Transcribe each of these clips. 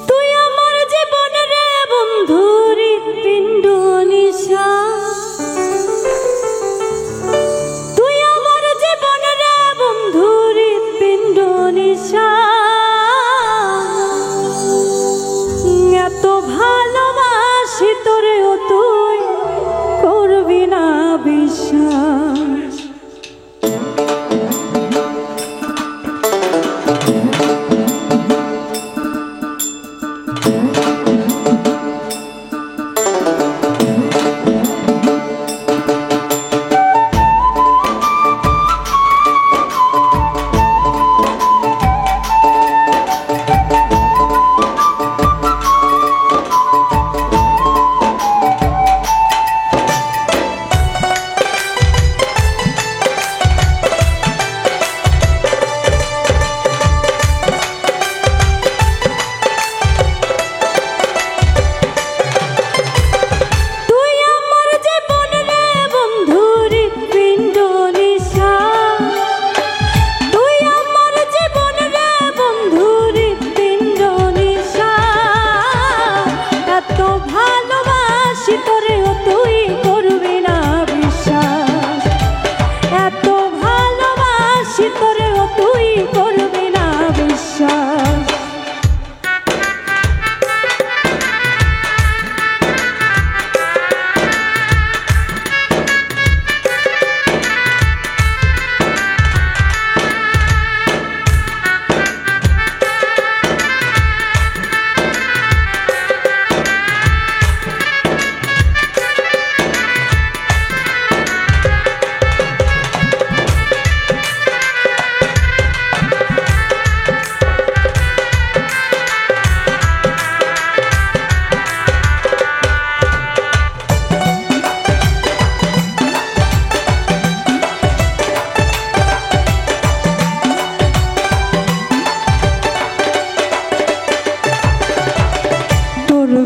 তুই আমার জীবন রে বন্ধু হৃৎপিণ্ড নিশা, তুই আমার জীবন রে বন্ধু হৃৎপিণ্ড নিশা। এত ভালোবাসি তোরেও তুই করবি না বিশ্বাস।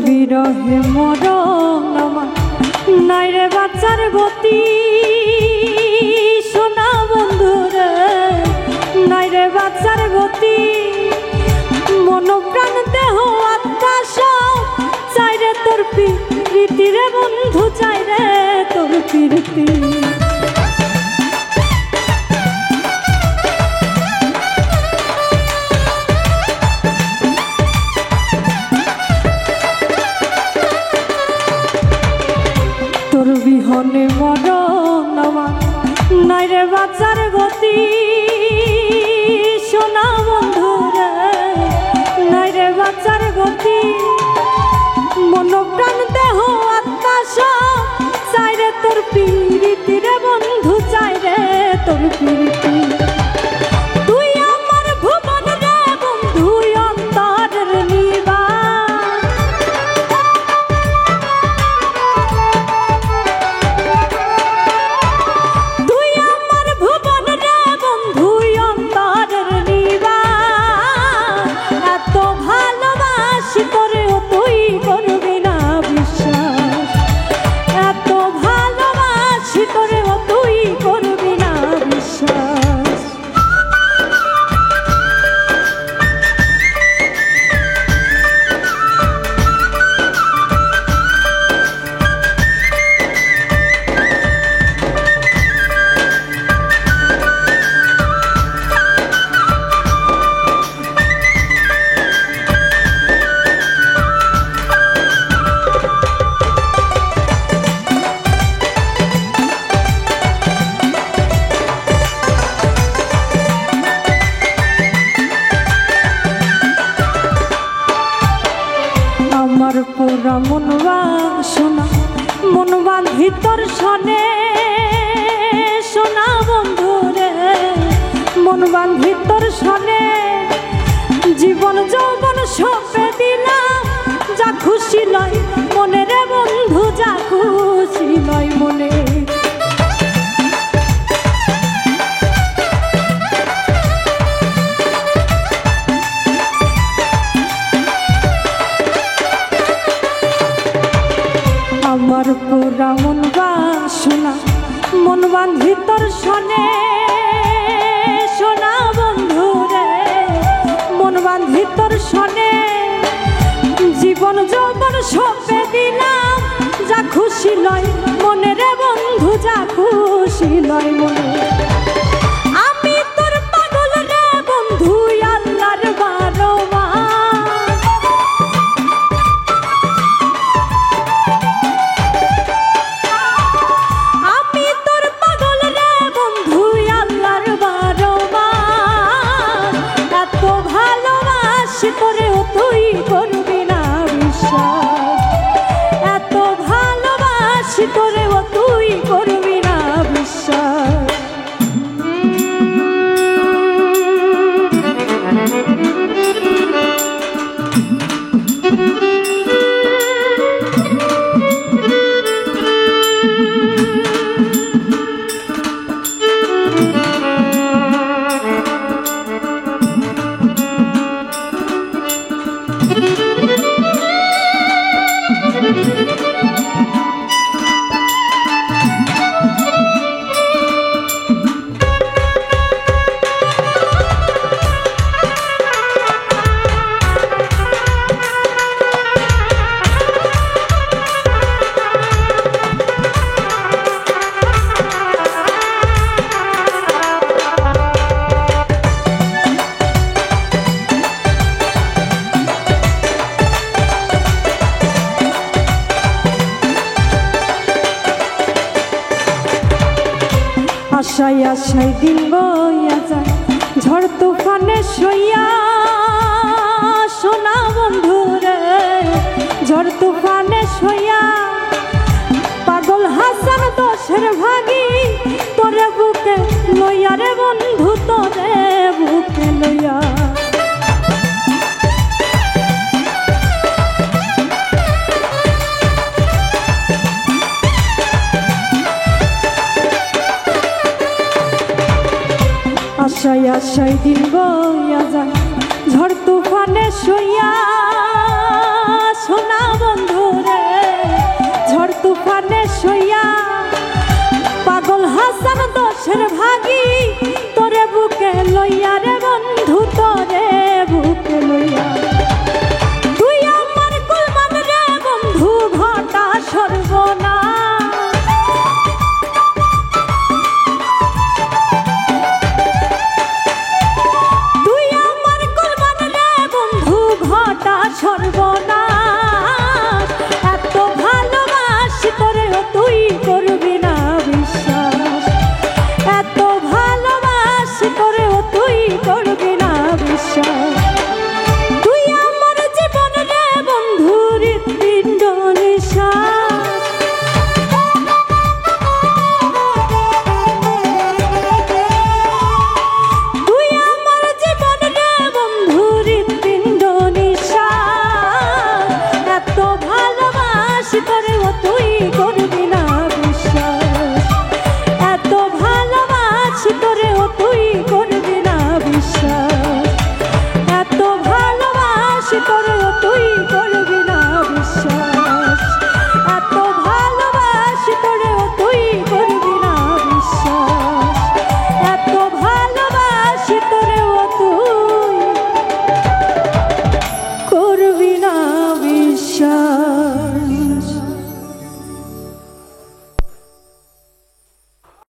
বিরহে মরণ আমার নাই রে বাচ্চার গতি, সোনা বন্ধু রে নাই রে বাচ্চার গতি। মন প্রাণ দেহ আত্মা সব চাই রে তোর প্রীতি রে বন্ধু, চাই রে তোর প্রীতি। তোর বিহনে মরণ আমার নাই রে বাচ্চার গতি, সোনা বন্ধু রে নাই রে বাচ্চার গতি। মন প্রাণ দেহ আত্মা সব চাই রে তোর প্রীতি রে বন্ধু, চাই রে তোর প্রীতি। পুরা মনবা সোনা মনবা ভিতর শোনে, সোনা বন্ধু রে মনবা ভিতর শোনে। জীবন যৌবন সপে দিলাম যা খুশি লয় মনে রে বন্ধু, যা খুশি লয় মনে। আমার পুরা মন বাসনা মন বান ভিতর শোনে, সোনা বন্ধু রে লয় মনে আমি তোর পাগল রে বন্ধু আল্লাহর বারোয়া আমি তোর পাগল রে বন্ধু আল্লাহর বারোয়া এত ভালোবাসি তোরেও তুই করবি না বিশ্বাস এত ভালোবাসি তোরেও তুই করবি না বিশ্বাস আশায় আশায় দিন বইয়া যায় ঝড় তুফানে সইয়া সোনা বন্ধু রে ঝড় তুফানে সইয়া পাগল হাসান দোষের ভাগী তোরে বুকে লইয়া রে বন্ধু তোরে বুকে লইয়া আশায় আশায় দিন বইয়া যায় ঝড় তুফানে সইয়া সোনা বন্ধু রে ঝড় তুফানে সইয়া পাগল হাসান দোষের ভাগী তোরে বুকে লইয়া